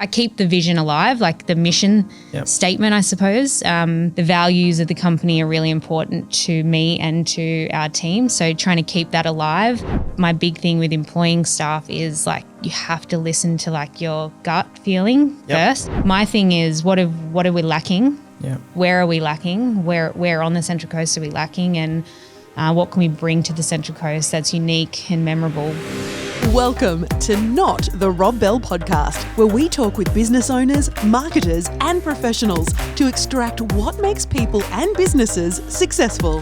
I keep the vision alive, like the mission statement, I suppose. The values of the company are really important to me and to our team. So trying to keep that alive. My big thing with employing staff is like you have to listen to like your gut feeling first. My thing is what are we lacking? Where are we lacking? Where on the Central Coast are we lacking? And what can we bring to the Central Coast that's unique and memorable? Welcome to Not the Rob Bell Podcast, where we talk with business owners, marketers and professionals to extract what makes people and businesses successful.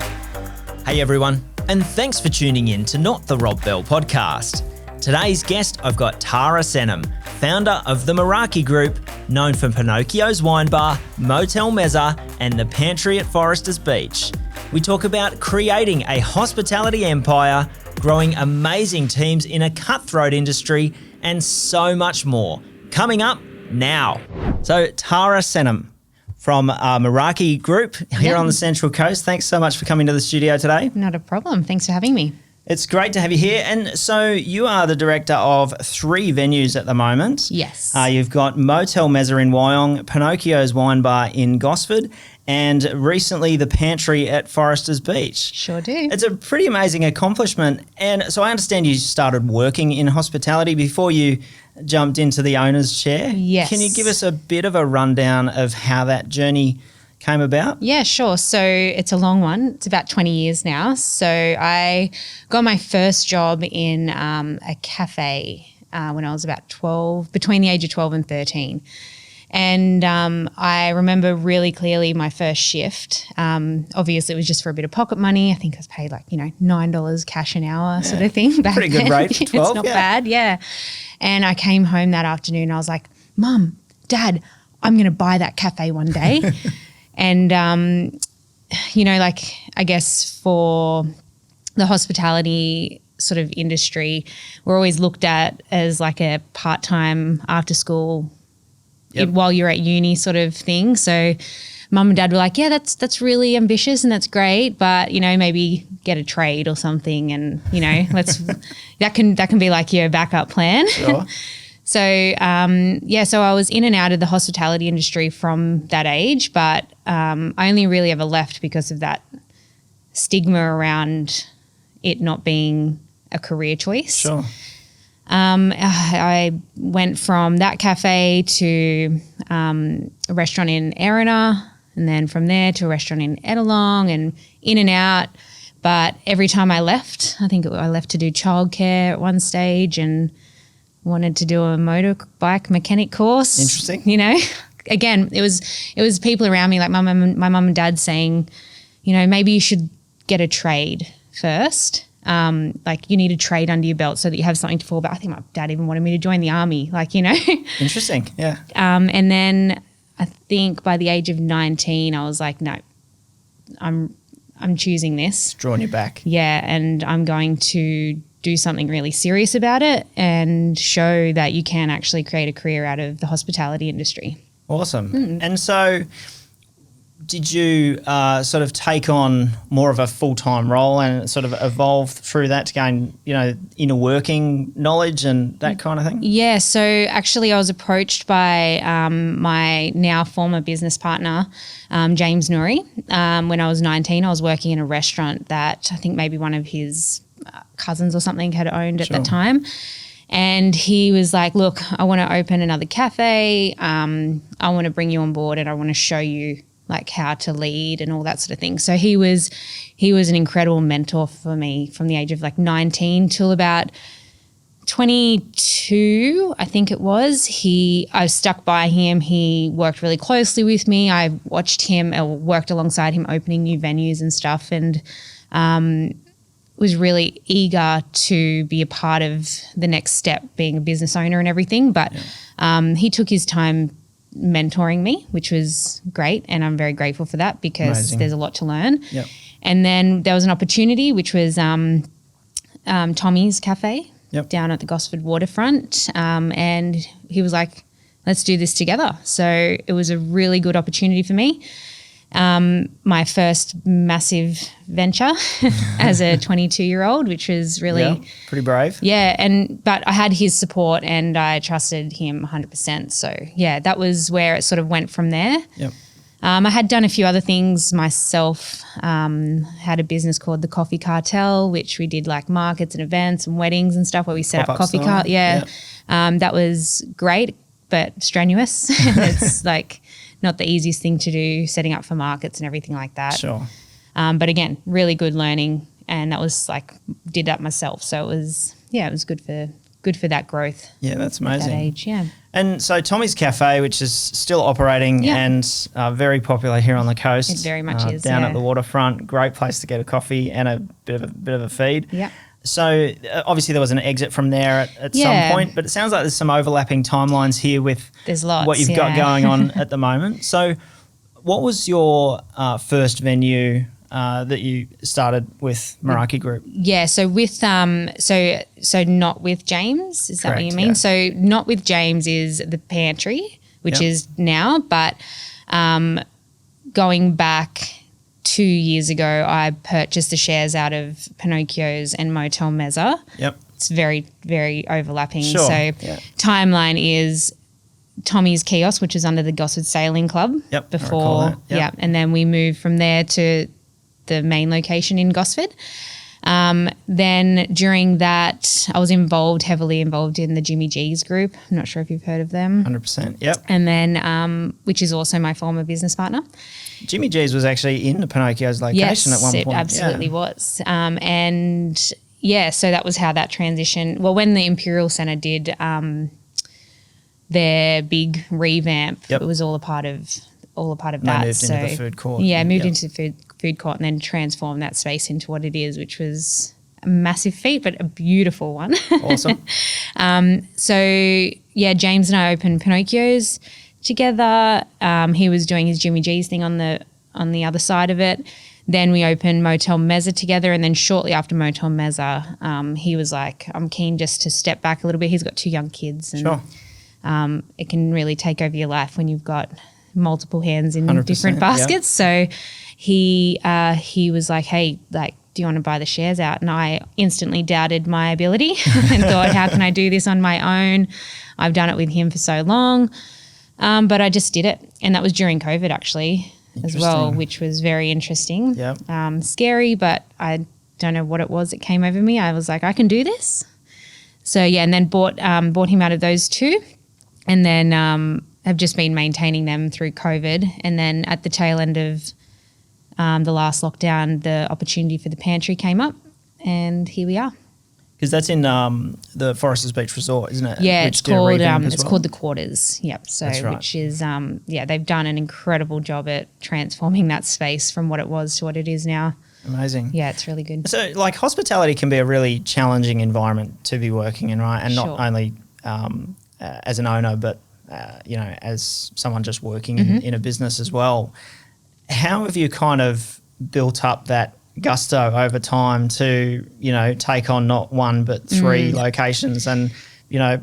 Hey everyone, and thanks for tuning in to Not the Rob Bell Podcast. Today's guest, I've got Tara Senam, founder of the Meraki Group, known for Pinoccios Wine Bar, Motel Mezza and the Pantry at Forresters Beach. We talk about creating a hospitality empire, growing amazing teams in a cutthroat industry, and so much more. Coming up now. So Tara Senam from Meraki Group here on the Central Coast. Thanks so much for coming to the studio today. Not a problem. Thanks for having me. It's great to have you here. And so you are the director of 3 venues at the moment. Yes. You've got Motel Mezza in Wyong, Pinoccios Wine Bar in Gosford, and recently the Pantry at Forresters Beach. Sure do. It's a pretty amazing accomplishment. And so I understand you started working in hospitality before you jumped into the owner's chair. Yes. Can you give us a bit of a rundown of how that journey came about? Yeah, sure. So it's a long one. It's about 20 years now. So I got my first job in a cafe when I was about 12, between the age of 12 and 13. And I remember really clearly my first shift. Obviously, it was just for a bit of pocket money. I think I was paid like, $9 cash an hour sort of thing back Pretty good then. rate for 12. It's not bad, yeah. And I came home that afternoon and I was like, Mum, Dad, I'm going to buy that cafe one day. And, I guess for the hospitality sort of industry, we're always looked at as like a part-time after school while you're at uni sort of thing. So Mum and Dad were like, yeah, that's really ambitious and that's great, but, maybe get a trade or something and, let's that can be like your backup plan. Sure. So, so I was in and out of the hospitality industry from that age, but I only really ever left because of that stigma around it not being a career choice. Sure. I went from that cafe to a restaurant in Erina, and then from there to a restaurant in Edelong, and in and out. But every time I left, I left to do childcare at one stage and wanted to do a motorbike mechanic course. Interesting. Again, it was people around me, like my mum and dad saying, maybe you should get a trade first. Like you need a trade under your belt so that you have something to fall back. I think my dad even wanted me to join the army, Interesting, yeah. And then I think by the age of 19, I was like, no, I'm choosing this. Drawing you back. Yeah, and I'm going to do something really serious about it and show that you can actually create a career out of the hospitality industry. Awesome. And so did you sort of take on more of a full-time role and sort of evolve through that to gain, inner working knowledge and that kind of thing? Yeah, so actually I was approached by my now former business partner, James Nouri. When I was 19, I was working in a restaurant that I think maybe one of his cousins or something had owned at that time. And he was like, look, I want to open another cafe. I want to bring you on board and I want to show you like how to lead and all that sort of thing. So he was an incredible mentor for me from the age of like 19 till about 22, I think it was. I stuck by him. He worked really closely with me. I watched him or worked alongside him opening new venues and stuff, and was really eager to be a part of the next step, being a business owner and everything. But he took his time mentoring me, which was great, and I'm very grateful for that because there's a lot to learn. Yep. And then there was an opportunity, which was Tommy's Cafe down at the Gosford waterfront, and he was like, let's do this together. So it was a really good opportunity for me. my first massive venture as a 22-year-old, which was really pretty brave. But I had his support and I trusted him 100%. So that was where it sort of went from there. Yep. I had done a few other things myself. Had a business called the Coffee Cartel, which we did like markets and events and weddings and stuff where we set up coffee cart. That was great but strenuous. It's like not the easiest thing to do, setting up for markets and everything like that. Sure. But again, really good learning, and that was like did that myself. So it was good for that growth. Yeah, that's amazing. At that age, yeah. And so Tommy's Cafe, which is still operating and very popular here on the coast. It very much is. Down at the waterfront, great place to get a coffee and a bit of a feed. Yeah. So obviously there was an exit from there at some point, but it sounds like there's some overlapping timelines here with what you've got going on at the moment. So what was your first venue that you started with Meraki Group? Yeah, so with so not with James, is that what you mean? Yeah. So not with James is the Pantry, which is now, but going back 2 years ago, I purchased the shares out of Pinoccios and Motel Mezza. Yep. It's very, very overlapping. Sure. So timeline is Tommy's Kiosk, which is under the Gosford Sailing Club. Yep. Before, and then we moved from there to the main location in Gosford. Then during that, I was heavily involved in the Jimmy G's group. I'm not sure if you've heard of them. 100%. Yep. And then, which is also my former business partner. Jimmy G's was actually in the Pinocchio's location at one point. Yes, it absolutely was. So that was how that transition. Well, when the Imperial Centre did their big revamp, it was all a part of that. Moved into the food court. Yeah, moved into the food court and then transformed that space into what it is, which was a massive feat, but a beautiful one. Awesome. James and I opened Pinocchio's together. He was doing his Jimmy G's thing on the other side of it. Then we opened Motel Mezza together, and then shortly after Motel Mezza, he was like, I'm keen just to step back a little bit. He's got 2 young kids, and it can really take over your life when you've got multiple hands in different baskets. So he was like, hey, like, do you want to buy the shares out? And I instantly doubted my ability and thought, how can I do this on my own? I've done it with him for so long. But I just did it. And that was during COVID actually as well, which was very interesting. Yep. Scary, but I don't know what it was that came over me. I was like, I can do this. So, and then bought him out of those 2, and then have just been maintaining them through COVID. And then at the tail end of the last lockdown, the opportunity for the Pantry came up, and here we are. Because that's in the Forresters Beach Resort, isn't it? Yeah, it's called the Quarters. Yep. So that's right. Which is they've done an incredible job at transforming that space from what it was to what it is now. Amazing. Yeah, it's really good. So like hospitality can be a really challenging environment to be working in, right? And not only as an owner, but as someone just working in a business as well. How have you kind of built up that gusto over time to, take on not 1 but 3 locations and,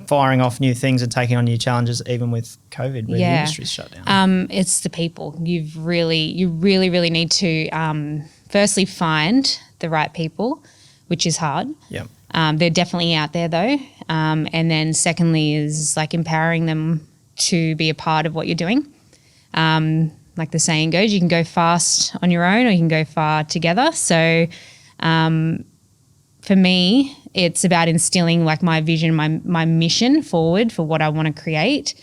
firing off new things and taking on new challenges even with COVID where the industry's shut down? It's the people. You really, really need to firstly find the right people, which is hard. Yeah. They're definitely out there though. And then secondly is like empowering them to be a part of what you're doing. Like the saying goes, you can go fast on your own or you can go far together. So for me, it's about instilling like my vision, my mission forward for what I want to create.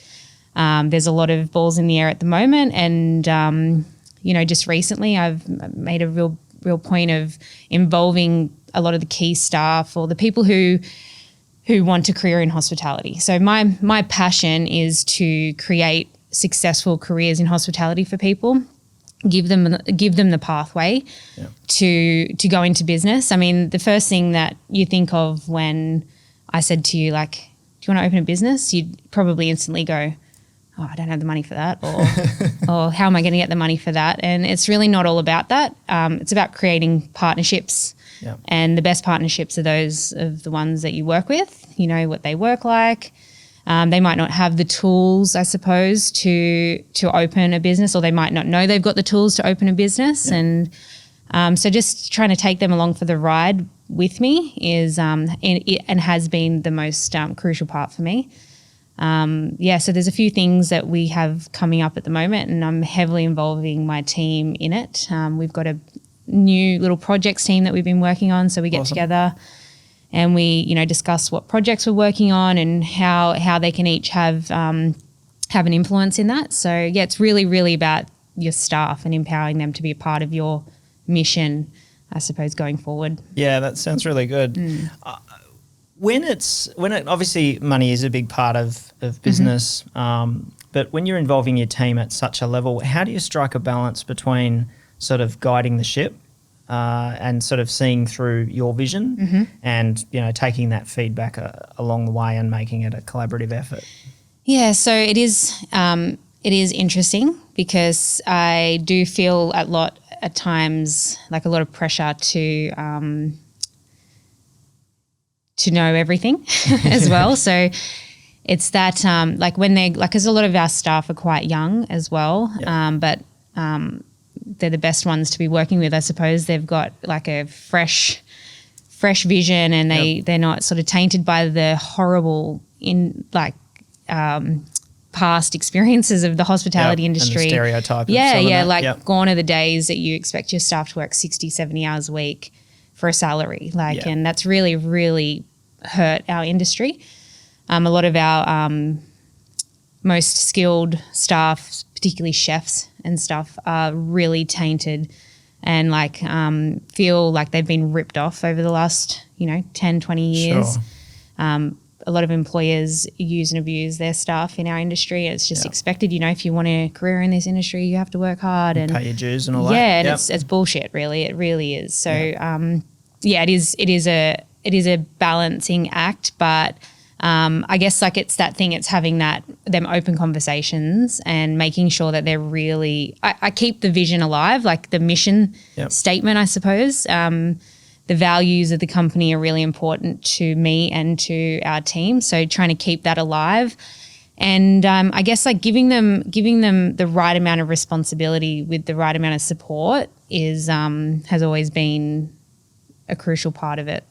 There's a lot of balls in the air at the moment, and just recently I've made a real point of involving a lot of the key staff or the people who want a career in hospitality. So my passion is to create successful careers in hospitality for people, give them the pathway to go into business. I mean, the first thing that you think of when I said to you, like, do you want to open a business? You'd probably instantly go, oh, I don't have the money for that, or how am I going to get the money for that? And it's really not all about that. It's about creating partnerships. Yeah. And the best partnerships are those of the ones that you work with, what they work like. They might not have the tools, I suppose, to open a business, or they might not know they've got the tools to open a business. Yeah. And so just trying to take them along for the ride with me is and has been the most crucial part for me. So there's a few things that we have coming up at the moment, and I'm heavily involving my team in it. We've got a new little projects team that we've been working on, so we get together and we, discuss what projects we're working on and how they can each have an influence in that. So yeah, it's really, really about your staff and empowering them to be a part of your mission, I suppose, going forward. Yeah, that sounds really good. When it obviously money is a big part of business, but when you're involving your team at such a level, how do you strike a balance between sort of guiding the ship and sort of seeing through your vision and, taking that feedback along the way and making it a collaborative effort? Yeah, so it is interesting because I do feel at times like a lot of pressure to know everything as well. So it's that like when they because a lot of our staff are quite young as well, but they're the best ones to be working with, I suppose. They've got like a fresh vision, and they're not sort of tainted by the horrible past experiences of the hospitality industry. And the stereotype. Gone are the days that you expect your staff to work 60, 70 hours a week for a salary. And that's really, really hurt our industry. A lot of our most skilled staff, particularly chefs and stuff, are really tainted and feel like they've been ripped off over the last, 10, 20 years. Sure. A lot of employers use and abuse their staff in our industry. It's just expected, if you want a career in this industry, you have to work hard and pay your dues and all that. Yeah, and it's bullshit, really. It really is. So, it is a balancing act, but I guess it's that thing. It's having them open conversations and making sure that they're really. I keep the vision alive, like the mission statement, I suppose. The values of the company are really important to me and to our team. So trying to keep that alive, and I guess giving them the right amount of responsibility with the right amount of support is has always been a crucial part of it.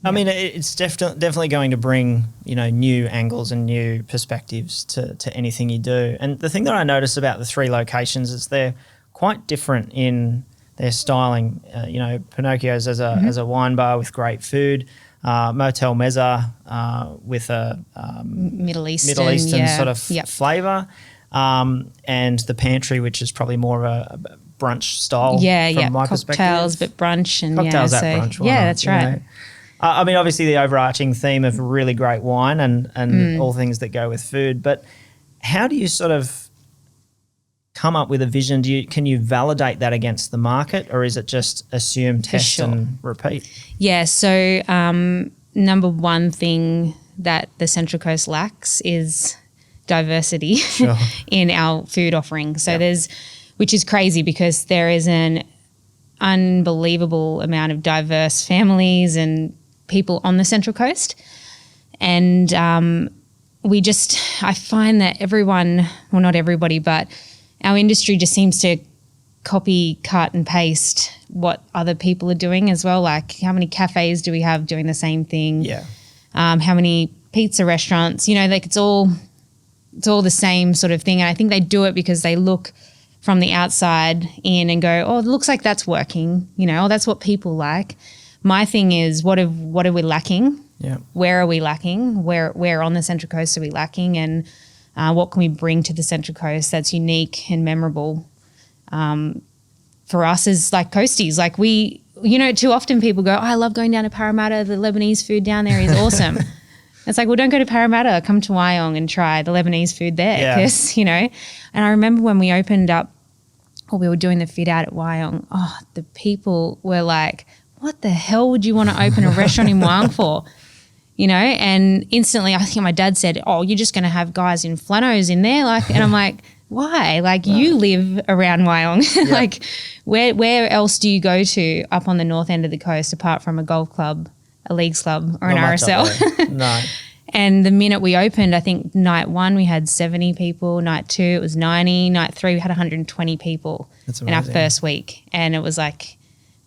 I mean, it's definitely going to bring, new angles and new perspectives to anything you do. And the thing that I notice about the three locations is they're quite different in their styling. Pinocchios as a wine bar with great food, Motel Mezza with a Middle Eastern sort of flavour, and the Pantry, which is probably more of a brunch style from my perspective. Cocktails, but brunch. And Cocktails at brunch. That's right. I mean, obviously the overarching theme of really great wine and all things that go with food, but how do you sort of come up with a vision? Can you validate that against the market, or is it just assume, test and repeat? Yeah, so number one thing that the Central Coast lacks is diversity in our food offering. So which is crazy because there is an unbelievable amount of diverse families and people on the Central Coast. And I find that everyone, well, not everybody, but our industry just seems to copy, cut and paste what other people are doing as well. Like how many cafes do we have doing the same thing? Yeah. How many pizza restaurants, it's all the same sort of thing. And I think they do it because they look from the outside in and go, oh, it looks like that's working, that's what people like. My thing is, what are we lacking? Yeah. Where are we lacking? Where on the Central Coast are we lacking? And what can we bring to the Central Coast that's unique and memorable for us as coasties? Too often people go, oh, I love going down to Parramatta. The Lebanese food down there is awesome. It's well, don't go to Parramatta. Come to Wyong and try the Lebanese food there because, And I remember when we opened up, or we were doing the fit out at Wyong, the people were like, what the hell would you want to open a restaurant in Wyong for? And instantly I think my dad said, oh, you're just going to have guys in flannels in there. And I'm like, why? You live around Wyong. Yep. Where else do you go to up on the north end of the coast apart from a golf club, a leagues club or an RSL? No. And the minute we opened, I think night 1 we had 70 people, night 2 it was 90, night 3 we had 120 people in our first week. And it was like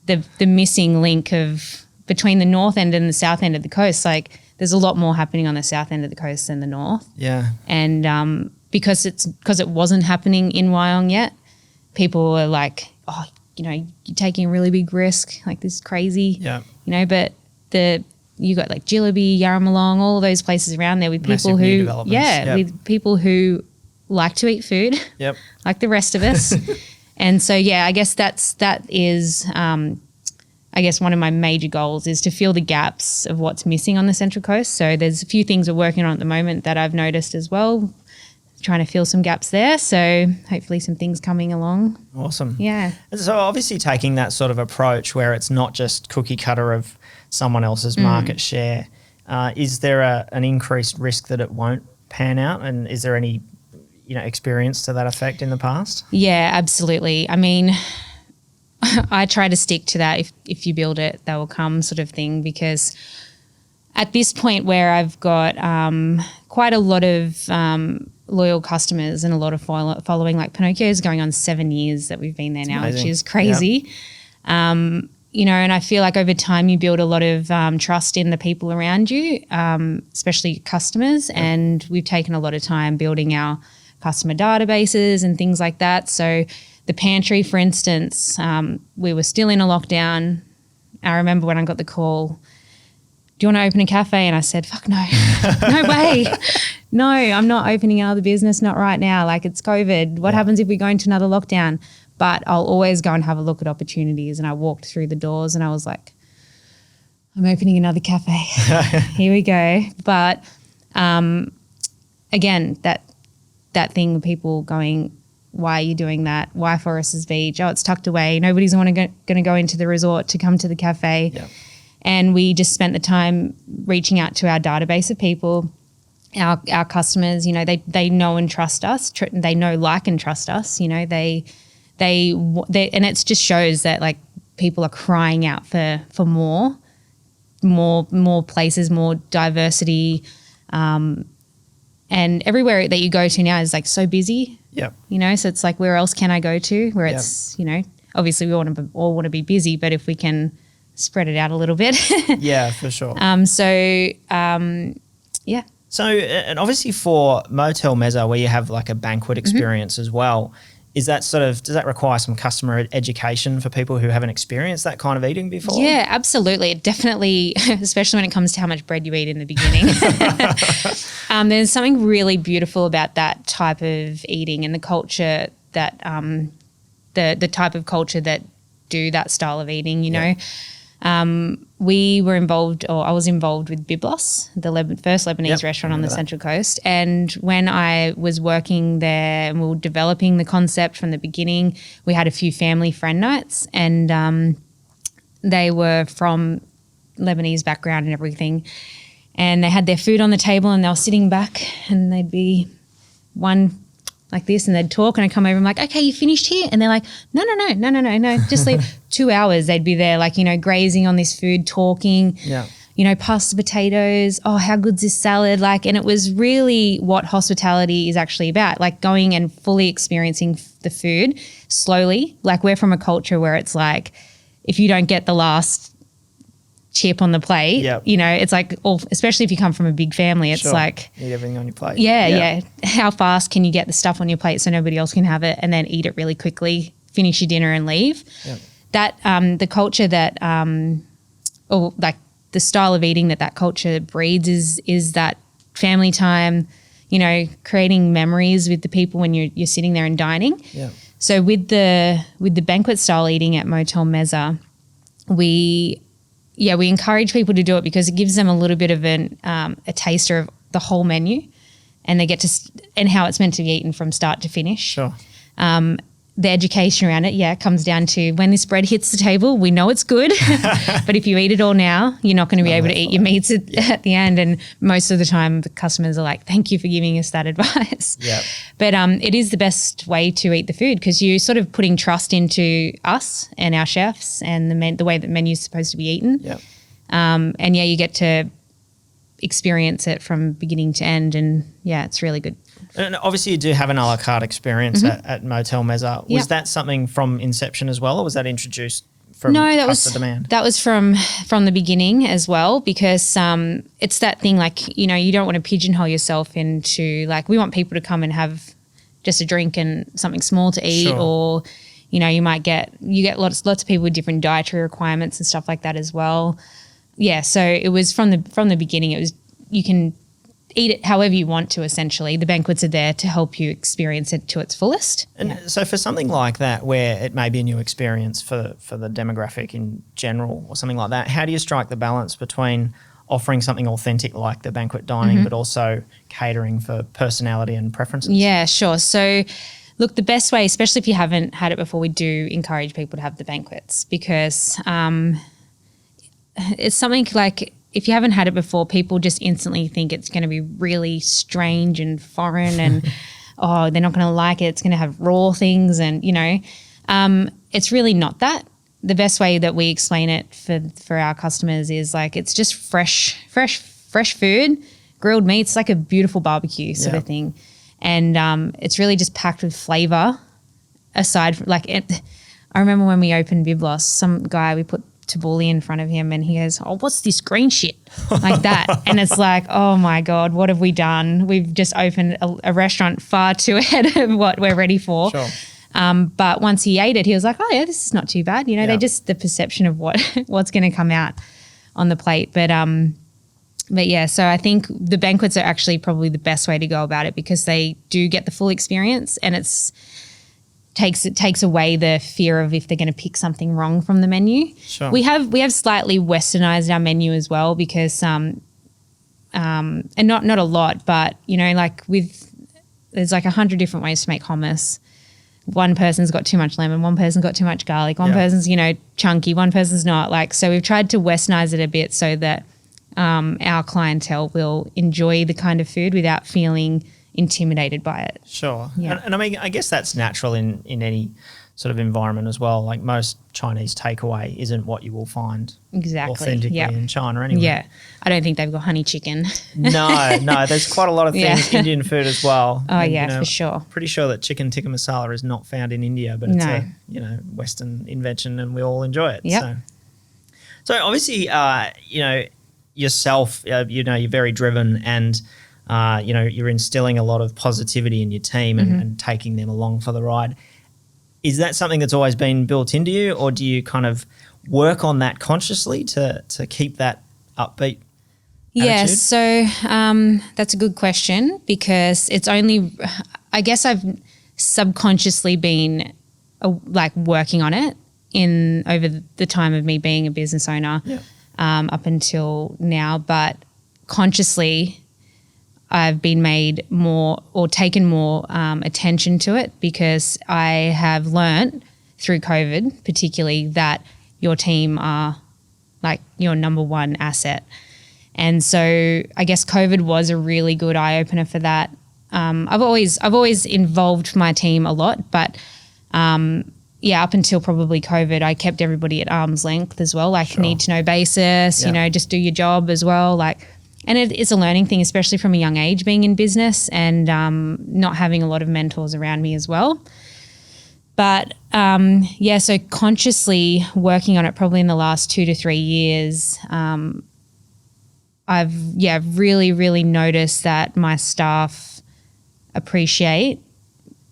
the missing link of between the north end and the south end of the coast. Like there's a lot more happening on the south end of the coast than the north. Yeah. And because it wasn't happening in Wyong yet, people were like, oh, you know, you're taking a really big risk, like this is crazy. Yeah. You know, but you got like Jillaby, Yarramalong, all of those places around there with people who, with people who like to eat food, like the rest of us. And so, I guess that is, I guess one of my major goals is to fill the gaps of what's missing on the Central Coast. So there's a few things we're working on at the moment that I've noticed as well, trying to fill some gaps there. So hopefully some things coming along. Awesome. Yeah. So obviously taking that sort of approach where it's not just cookie cutter of someone else's market share, is there an increased risk that it won't pan out? And is there any, experience to that effect in the past? Yeah, absolutely. I mean, I try to stick to that. If you build it, they will come sort of thing, because at this point where I've got quite a lot of loyal customers and a lot of following, like Pinocchios going on 7 years that we've been there now, which is crazy. Yep. And I feel like over time you build a lot of trust in the people around you, especially customers. Yep. And we've taken a lot of time building our customer databases and things like that. So the Pantry, for instance, we were still in a lockdown. I remember when I got the call, do you want to open a cafe? And I said, fuck no, no way. No, I'm not opening another business, not right now. Like, it's COVID. What happens if we go into another lockdown? But I'll always go and have a look at opportunities. And I walked through the doors and I was like, I'm opening another cafe. Here we go. But again, that thing, people going, why are you doing that? Why Forresters Beach? Oh, it's tucked away. Nobody's going to go into the resort to come to the cafe. Yep. And we just spent the time reaching out to our database of people, our customers. They know and trust us. They know, like, and trust us. They and it just shows that, like, people are crying out for more places, more diversity, and everywhere that you go to now is like so busy. Yep. So it's like, where else can I go to? Where it's obviously we all want to be busy, but if we can spread it out a little bit. Yeah, for sure. Yeah. So, and obviously for Motel Mezza, where you have like a banquet experience as well, is that does that require some customer education for people who haven't experienced that kind of eating before? Yeah, absolutely. It definitely, especially when it comes to how much bread you eat in the beginning. There's something really beautiful about that type of eating and the culture that, the type of culture that do that style of eating, you know. We were involved, or I was involved with Biblos, the first Lebanese restaurant on the Central Coast. And when I was working there and we were developing the concept from the beginning, we had a few family friend nights, and they were from Lebanese background and everything. And they had their food on the table and they were sitting back, and they'd be one like this, and they'd talk, and I'd come over and I'm like, okay, you finished here? And they're like, no, just leave. 2 hours they'd be there, like, grazing on this food, talking, pasta potatoes, oh, how good's this salad? Like, and it was really what hospitality is actually about, like going and fully experiencing the food slowly. Like, we're from a culture where it's like, if you don't get the last chip on the plate, it's like, especially if you come from a big family, it's like, eat everything on your plate. Yeah. How fast can you get the stuff on your plate so nobody else can have it, and then eat it really quickly, finish your dinner and leave? That the culture that or like the style of eating that culture breeds is that family time, creating memories with the people when you're sitting there and dining. So with the banquet style eating at Motel Mezza, we encourage people to do it because it gives them a little bit of a taster of the whole menu, and they get to and how it's meant to be eaten from start to finish. Sure. The education around it, comes down to when this bread hits the table, we know it's good, but if you eat it all now, you're not going to be able to eat your meats at the end. And most of the time the customers are like, thank you for giving us that advice. But it is the best way to eat the food, because you're sort of putting trust into us and our chefs and the way that menu's supposed to be eaten. And you get to experience it from beginning to end. And yeah, it's really good. And obviously you do have an a la carte experience at Motel Mezza. Was that something from inception as well, or was that introduced from customer demand? That was from the beginning as well, because it's that thing, like, you know, you don't want to pigeonhole yourself into, like, we want people to come and have just a drink and something small to eat, or, you know, you get lots of people with different dietary requirements and stuff like that as well. Yeah, so it was from the beginning. It was, you can eat it however you want to, essentially. The banquets are there to help you experience it to its fullest. And so for something like that, where it may be a new experience for the demographic in general or something like that, how do you strike the balance between offering something authentic like the banquet dining, but also catering for personality and preferences? Yeah, sure. So look, the best way, especially if you haven't had it before, we do encourage people to have the banquets, because it's something like, if you haven't had it before, people just instantly think it's going to be really strange and foreign and, oh, they're not going to like it. It's going to have raw things and, you know, it's really not that. The best way that we explain it for our customers is, like, it's just fresh food, grilled meats, like a beautiful barbecue sort of thing. And it's really just packed with flavour aside from, like, I remember when we opened Biblos, some guy, we put tabbouleh in front of him and he goes, "Oh, what's this green shit?" Like that. And it's like, oh my God, what have we done? We've just opened a restaurant far too ahead of what we're ready for. Sure. But once he ate it, he was like, oh yeah, this is not too bad. You know, they're just the perception of what's going to come out on the plate. But yeah, so I think the banquets are actually probably the best way to go about it, because they do get the full experience, and it takes away the fear of if they're going to pick something wrong from the menu. Sure. We have slightly westernized our menu as well, because and not a lot, but, you know, like there's like 100 different ways to make hummus. One person's got too much lemon, one person's got too much garlic, one person's, you know, chunky, one person's not. Like, so we've tried to westernize it a bit so that our clientele will enjoy the kind of food without feeling intimidated by it. Sure. Yeah. And I mean, I guess that's natural in any sort of environment as well. Like, most Chinese takeaway isn't what you will find authentically in China anyway. Yeah. I don't think they've got honey chicken. No, there's quite a lot of things, Indian food as well. Oh, and, yeah, you know, for sure. Pretty sure that chicken tikka masala is not found in India, but it's a, you know, Western invention and we all enjoy it. Yep. So obviously, you know, yourself, you know, you're very driven and, you know, you're instilling a lot of positivity in your team and taking them along for the ride. Is that something that's always been built into you, or do you kind of work on that consciously to keep that upbeat attitude? So that's a good question, because it's only, I guess I've subconsciously been like working on it over the time of me being a business owner up until now, but consciously I've been made more or taken more attention to it, because I have learnt through COVID particularly that your team are like your number one asset. And so I guess COVID was a really good eye-opener for that. I've always involved my team a lot, but up until probably COVID, I kept everybody at arm's length as well, like need-to-know basis, you know, just do your job as well, like. And it's a learning thing, especially from a young age, being in business and not having a lot of mentors around me as well. But, so consciously working on it probably in the last 2 to 3 years, I've really, really noticed that my staff appreciate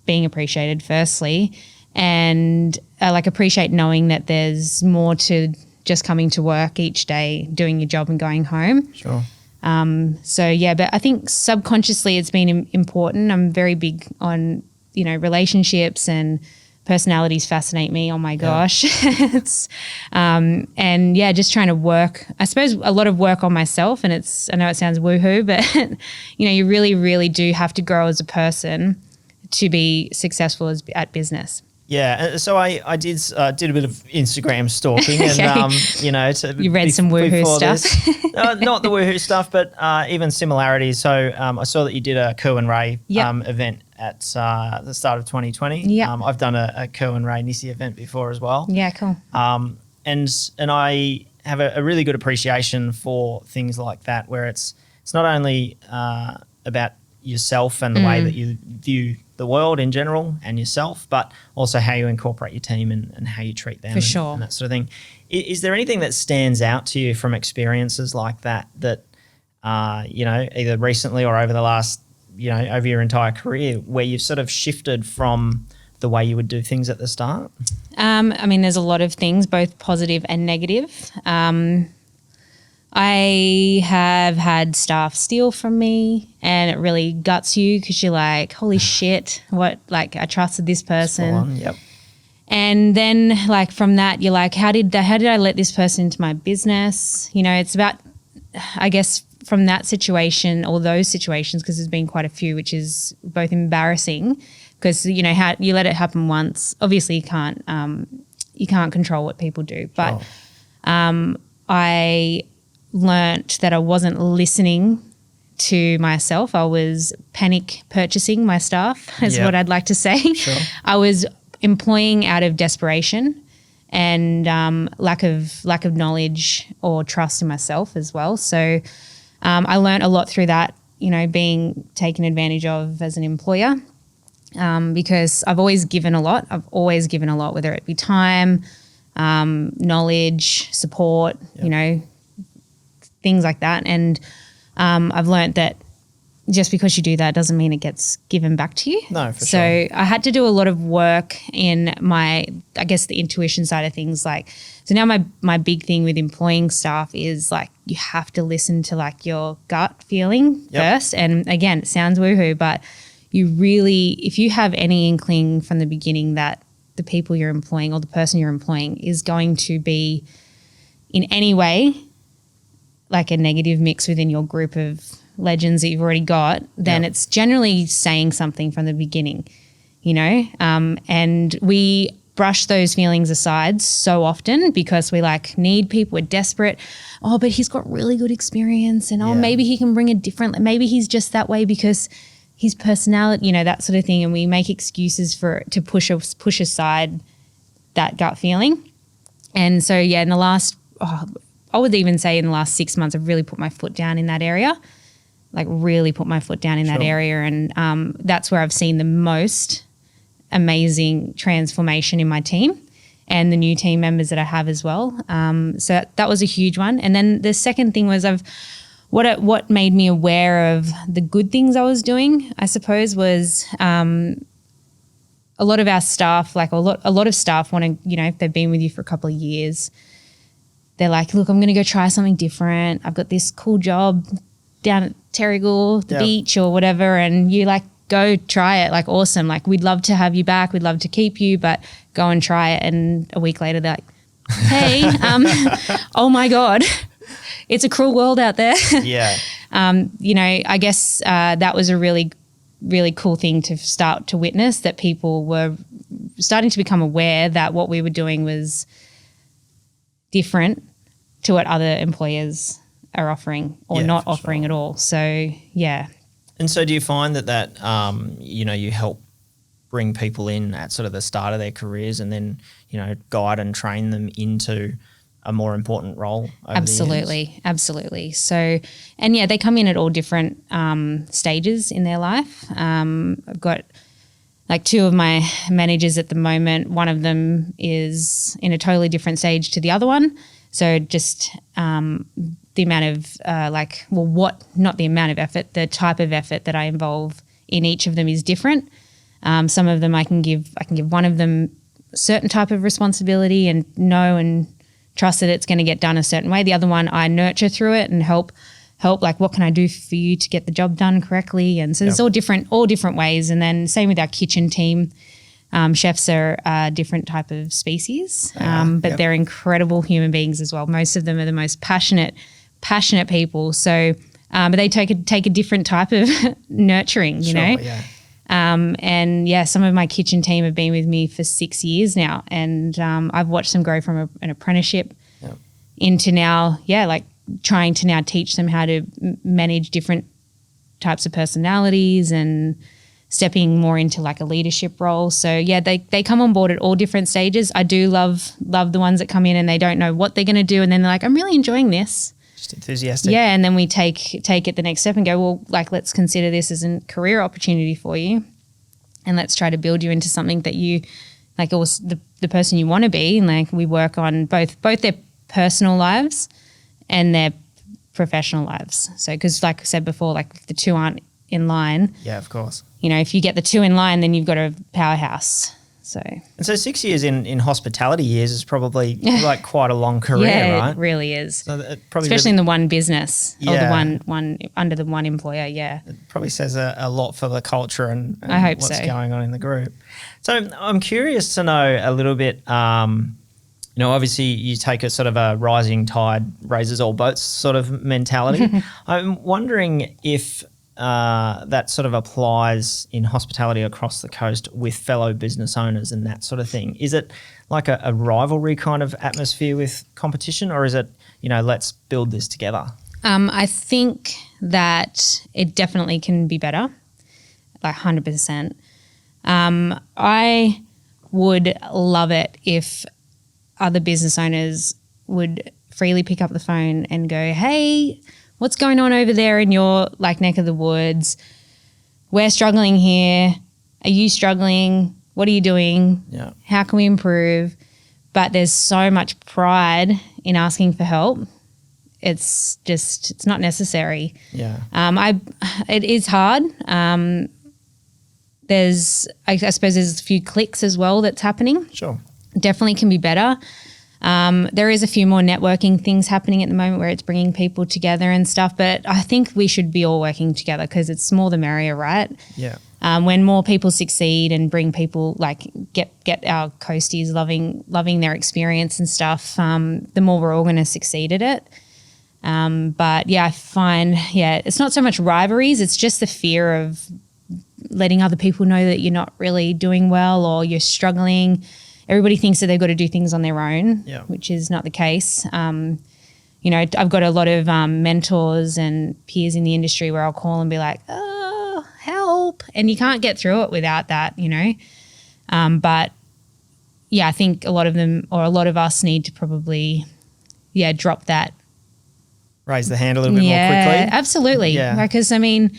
being appreciated firstly, and appreciate knowing that there's more to just coming to work each day, doing your job and going home. Sure. But I think subconsciously it's been important. I'm very big on, you know, relationships, and personalities fascinate me. Oh my gosh. It's, just trying to work, I suppose a lot of work on myself, and I know it sounds woohoo, but you know, you really, really do have to grow as a person to be successful at business. Yeah, so I did a bit of Instagram stalking, and you know, you read some woohoo stuff. Not the woohoo stuff, but even similarities. So I saw that you did a Kerr and Ray event at the start of 2020. Yeah, I've done a Kerr and Ray Nissi event before as well. Yeah, cool. And I have a really good appreciation for things like that, where it's it's not only about yourself and the way that you view the world in general and yourself, but also how you incorporate your team and how you treat them and that sort of thing. Is there anything that stands out to you from experiences like that, either recently or over the last, over your entire career, where you've sort of shifted from the way you would do things at the start? There's a lot of things, both positive and negative. I have had staff steal from me, and it really guts you because you're like, holy shit, what, like I trusted this person. Yep. And then from that, you're like, how did I let this person into my business? It's about, I guess, from that situation or those situations, because there's been quite a few, which is both embarrassing because, how you let it happen once. Obviously you can't control what people do, but I learnt that I wasn't listening to myself. I was panic purchasing my staff, is what I'd like to say. Sure. I was employing out of desperation and lack of knowledge or trust in myself as well. So I learnt a lot through that, being taken advantage of as an employer, because I've always given a lot. Whether it be time, knowledge, support, things like that. And I've learnt that just because you do that doesn't mean it gets given back to you. No, for sure. So I had to do a lot of work in the intuition side of things. So now my big thing with employing staff is you have to listen to your gut feeling first. And again, it sounds woohoo, but you really, if you have any inkling from the beginning that the people you're employing or the person you're employing is going to be in any way a negative mix within your group of legends that you've already got, then it's generally saying something from the beginning, and we brush those feelings aside so often because we need people, we're desperate. Oh, but he's got really good experience and maybe he can bring a different, maybe he's just that way because his personality, that sort of thing. And we make excuses to push aside that gut feeling. And so, in the last, I would even say in the last 6 months, I've really put my foot down in that area, that area. And that's where I've seen the most amazing transformation in my team and the new team members that I have as well. So that was a huge one. And then the second thing was what made me aware of the good things I was doing, I suppose, was a lot of our staff, a lot of staff want to, if they've been with you for a couple of years, they're like, look, I'm going to go try something different. I've got this cool job down at Terrigal, the beach or whatever, and you go try it, awesome. We'd love to have you back. We'd love to keep you, but go and try it. And a week later, they're like, hey, oh my God, it's a cruel world out there. Yeah. I guess that was a really, really cool thing to start to witness, that people were starting to become aware that what we were doing was different to what other employers are offering or not offering at all. So, yeah. And so do you find that you help bring people in at sort of the start of their careers and then, guide and train them into a more important role over the years? Absolutely. So, and they come in at all different stages in their life. I've got two of my managers at the moment. One of them is in a totally different stage to the other one. So just the amount of not the amount of effort, the type of effort that I involve in each of them is different. Some of them I can give one of them a certain type of responsibility and know and trust that it's going to get done a certain way. The other one I nurture through it and help what can I do for you to get the job done correctly? And so there's all different ways. And then same with our kitchen team. Chefs are a different type of species, but they're incredible human beings as well. Most of them are the most passionate people. So, but they take a different type of nurturing, you know? Yeah. Some of my kitchen team have been with me for 6 years now, and I've watched them grow from an apprenticeship into now, trying to now teach them how to manage different types of personalities and stepping more into a leadership role. So they come on board at all different stages. I do love the ones that come in and they don't know what they're going to do, and then they're like, I'm really enjoying this. Just enthusiastic. Yeah, and then we take it the next step and go, well, like, let's consider this as a career opportunity for you, and let's try to build you into something that you, like, or the person you want to be. And like, we work on both their personal lives and their professional lives. So, because like I said before, like if the two aren't in line, Yeah, of course. you know, if you get the two in line, then you've got a powerhouse. So, And so 6 years in hospitality years is probably like quite a long career, yeah, right? it really is. So it probably Especially in the one business or Yeah. the one under the one employer. Yeah. probably says a lot for the culture and I hope what's so. going on in the group. So I'm curious to know a little bit, you know, obviously you take a sort of a rising tide raises all boats sort of mentality. I'm wondering if that sort of applies in hospitality across the coast with fellow business owners and that sort of thing. Is it like a rivalry kind of atmosphere with competition, or is it, you know, let's build this together? I think that it definitely can be better, like 100%. I would love it if other business owners would freely pick up the phone and go, hey, what's going on over there in your like neck of the woods? We're struggling here. Are you struggling? What are you doing? Yeah. How can we improve? But there's so much pride in asking for help. It's not necessary. Yeah. It is hard. I suppose there's a few clicks as well that's happening. Sure. Definitely can be better. There is a few more networking things happening at the moment where it's bringing people together and stuff, but I think we should be all working together because it's more the merrier, right? Yeah. When more people succeed and bring people, like get our coasties loving their experience and stuff, the more we're all going to succeed at it. But yeah, I find, it's not so much rivalries, it's just the fear of letting other people know that you're not really doing well or you're struggling. Everybody thinks that they've got to do things on their own, which is not the case. You know, I've got a lot of mentors and peers in the industry where I'll call and be like, oh, help. And you can't get through it without that, you know. But yeah, I think a lot of them or a lot of us need to probably, drop that. Raise the hand a little bit more quickly. Absolutely. Yeah. Because, I mean,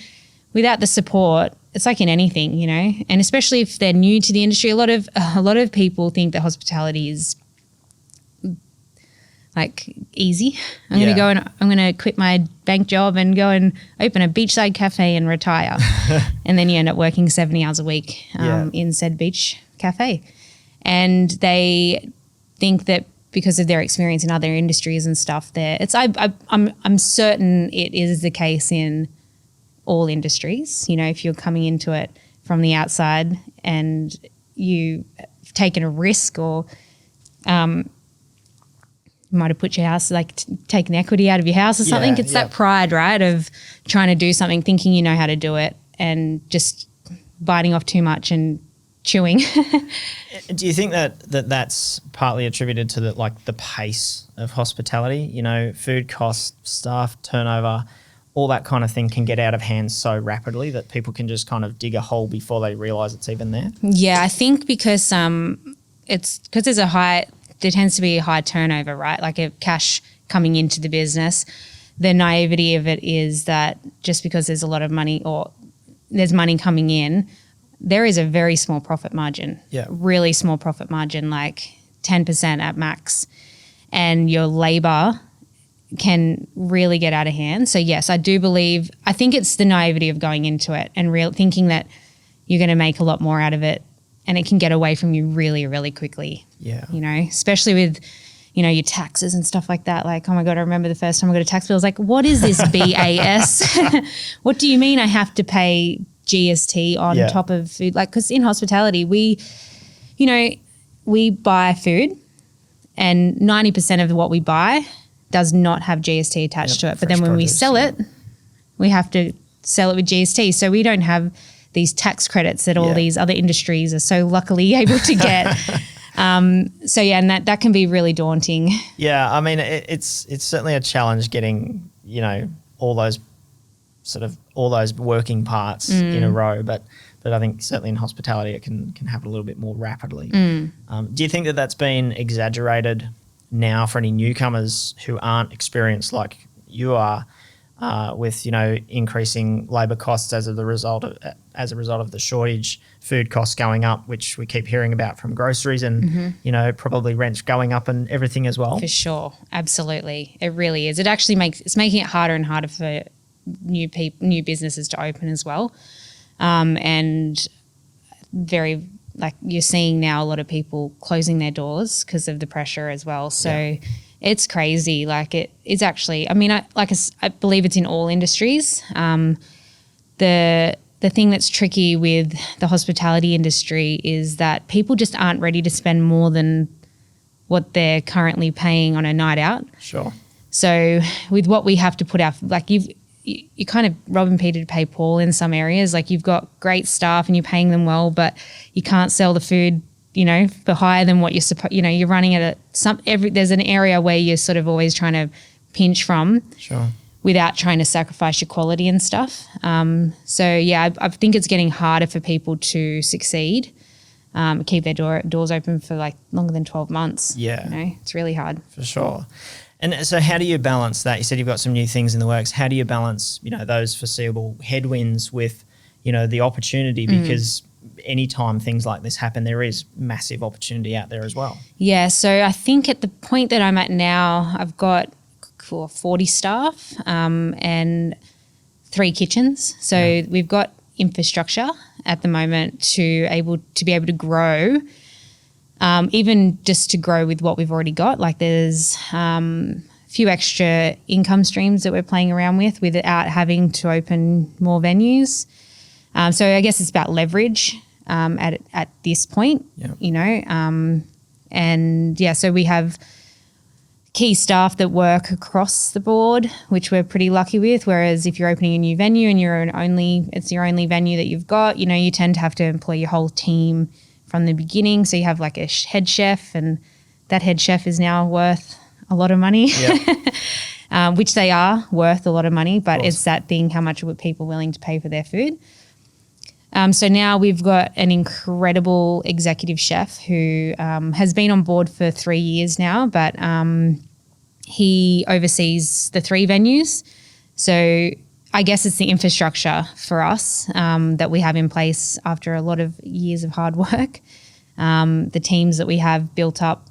without the support, it's like in anything, you know, and especially if they're new to the industry, a lot of people think that hospitality is like easy. I'm going to quit my bank job and go and open a beachside cafe and retire. And then you end up working 70 hours a week in said beach cafe. And they think that because of their experience in other industries and stuff I'm certain it is the case in all industries. You know, if you're coming into it from the outside and you've taken a risk or you might have put your house, like taken equity out of your house or something. It's that pride, right, of trying to do something, thinking you know how to do it and just biting off too much and chewing. Do you think that's partly attributed to the pace of hospitality? You know, food costs, staff turnover, all that kind of thing can get out of hand so rapidly that people can just kind of dig a hole before they realise it's even there? Yeah, I think because there tends to be a high turnover, right? Like a cash coming into the business. The naivety of it is that just because there's a lot of money or there's money coming in, there is a very small profit margin. Yeah. Really small profit margin, like 10% at max. And your labour can really get out of hand. So yes, I think it's the naivety of going into it and thinking that you're going to make a lot more out of it, and it can get away from you really, really quickly. Yeah. You know, especially with, you know, your taxes and stuff like that. Like, oh my God, I remember the first time I got a tax bill. I was like, what is this BAS? What do you mean I have to pay GST on top of food? Like, because in hospitality, we buy food and 90% of what we buy does not have GST attached to it. But then when we sell it, we have to sell it with GST. So we don't have these tax credits that all these other industries are so luckily able to get. And that can be really daunting. Yeah, I mean, it's certainly a challenge getting, you know, all those working parts in a row, but I think certainly in hospitality it can happen a little bit more rapidly. Do you think that that's been exaggerated now for any newcomers who aren't experienced like you are with, increasing labour costs as a result of the shortage, food costs going up, which we keep hearing about from groceries, and probably rents going up and everything as well. For sure, absolutely, it really is. It's making it harder and harder for new businesses to open as well, and you're seeing now a lot of people closing their doors because of the pressure as well. So it's crazy. It's actually, I believe it's in all industries. The thing that's tricky with the hospitality industry is that people just aren't ready to spend more than what they're currently paying on a night out. Sure. So with what we have to put out, you kind of robbing Peter to pay Paul in some areas. You've got great staff and you're paying them well, but you can't sell the food, for higher than what you're supposed. You're running at there's an area where you're sort of always trying to pinch from. Sure. Without trying to sacrifice your quality and stuff. I think it's getting harder for people to succeed, keep their doors open for longer than 12 months. Yeah. It's really hard. For sure. And so how do you balance that? You said you've got some new things in the works. How do you balance, those foreseeable headwinds with, the opportunity? Because anytime things like this happen, there is massive opportunity out there as well. Yeah. So I think at the point that I'm at now, I've got 40 staff and 3 kitchens. So we've got infrastructure at the moment to be able to grow, even just to grow with what we've already got. There's a few extra income streams that we're playing around with without having to open more venues. So I guess it's about leverage at this point, so we have key staff that work across the board, which we're pretty lucky with. Whereas if you're opening a new venue and it's your only venue that you've got, you tend to have to employ your whole team from the beginning. So you have a head chef, and that head chef is now worth a lot of money, which they are worth a lot of money, but it's that thing, how much are people willing to pay for their food? So now we've got an incredible executive chef who has been on board for 3 years now, but he oversees the 3 venues. So I guess it's the infrastructure for us that we have in place after a lot of years of hard work. The teams that we have built up,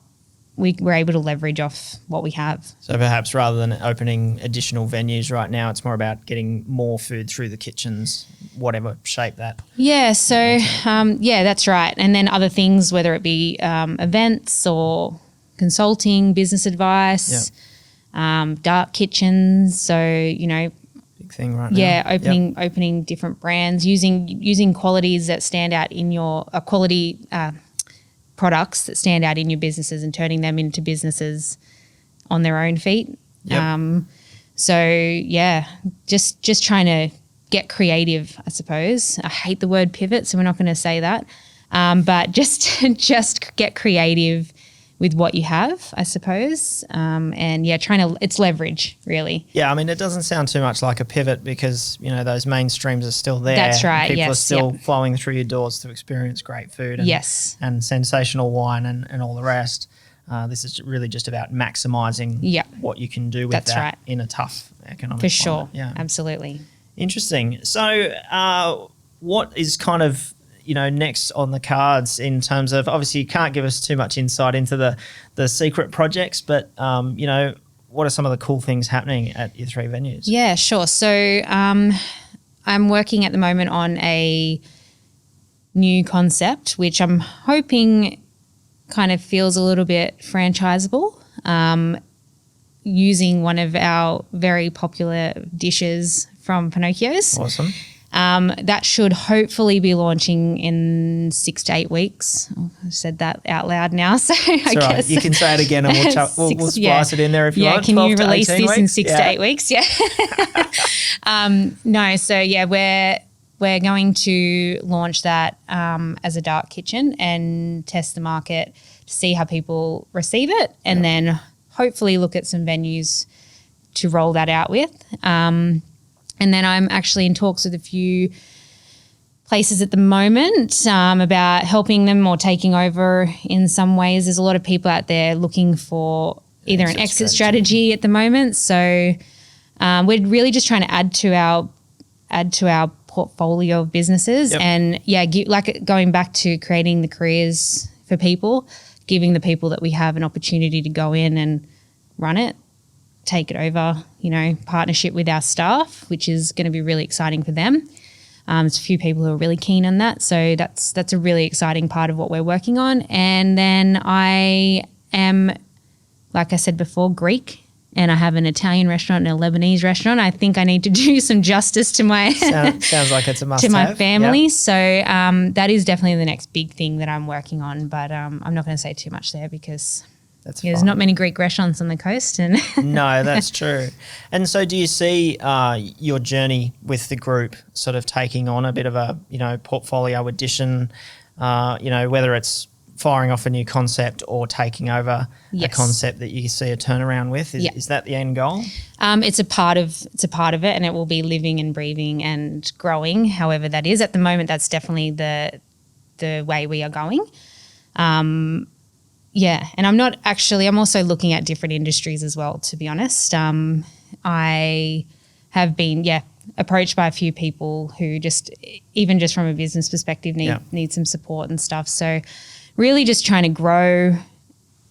we're able to leverage off what we have. So perhaps rather than opening additional venues right now, it's more about getting more food through the kitchens, whatever shape that. Yeah, so that's right. And then other things, whether it be events or consulting, business advice, dark kitchens. So, big thing right now. Yeah, opening different brands, using qualities that stand out in your quality products that stand out in your businesses and turning them into businesses on their own feet. Yep. Just trying to get creative, I suppose. I hate the word pivot, so we're not going to say that. But just get creative with what you have, I suppose. It's leverage, really. Yeah, it doesn't sound too much like a pivot because, those mainstreams are still there. That's right, People are still flowing through your doors to experience great food and sensational wine and all the rest. This is really just about maximising what you can do with that in a tough economic climate. For sure, yeah. Absolutely. Interesting. So what is kind of next on the cards in terms of, obviously you can't give us too much insight into the secret projects, but, what are some of the cool things happening at your 3 venues? Yeah, sure. So I'm working at the moment on a new concept, which I'm hoping kind of feels a little bit franchisable, using one of our very popular dishes from Pinoccios. Awesome. That should hopefully be launching in 6 to 8 weeks. Oh, I've said that out loud now, so I guess. Right. You can say it again and we'll splice it in there if you want. Yeah, can you release this weeks? in 6 to 8 weeks? Yeah. We're going to launch that as a dark kitchen and test the market to see how people receive it, and then hopefully look at some venues to roll that out with. And then I'm actually in talks with a few places at the moment about helping them or taking over in some ways. There's a lot of people out there looking for either an exit strategy at the moment. So we're really just trying to add to our portfolio of businesses, and going back to creating the careers for people, giving the people that we have an opportunity to go in and run it, take it over, partnership with our staff, which is going to be really exciting for them. There's a few people who are really keen on that, so that's a really exciting part of what we're working on. And then I am, like I said before, Greek, and I have an Italian restaurant and a Lebanese restaurant. I think I need to do some justice to my sounds like it's a must-have. to my family. Yep. So that is definitely the next big thing that I'm working on. But I'm not going to say too much there because there's not many Greek restaurants on the coast. And no, that's true. And so, do you see your journey with the group sort of taking on a bit of a portfolio addition? Whether it's firing off a new concept or taking over a concept that you see a turnaround with? Is that the end goal? It's a part of it, and it will be living and breathing and growing, however that is. At the moment, that's definitely the way we are going. And I'm also looking at different industries as well, to be honest. I have been, approached by a few people who even just from a business perspective need some support and stuff. So really just trying to grow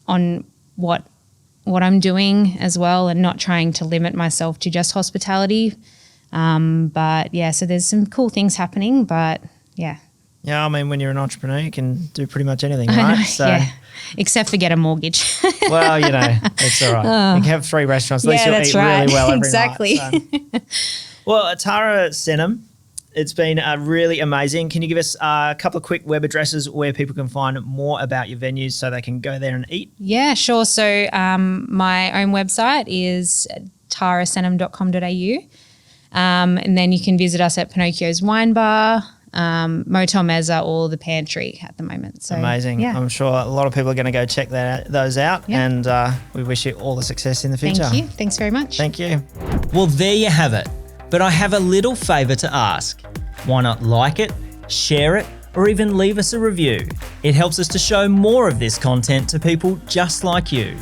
on what I'm doing as well, and not trying to limit myself to just hospitality. So there's some cool things happening, but yeah. Yeah, I mean, when you're an entrepreneur, you can do pretty much anything, right? Except for get a mortgage. Well, it's all right. You can have 3 restaurants. At least you'll eat really well every exactly. night. So. Well, Tara Senam, it's been really amazing. Can you give us a couple of quick web addresses where people can find more about your venues so they can go there and eat? Yeah, sure. So my own website is tarasenam.com.au, and then you can visit us at Pinoccios Wine Bar, Motel Mezza, or the Pantry at the moment. So, amazing. Yeah. I'm sure a lot of people are going to go check those out, and we wish you all the success in the future. Thank you. Thanks very much. Thank you. Well, there you have it. But I have a little favour to ask. Why not like it, share it, or even leave us a review? It helps us to show more of this content to people just like you.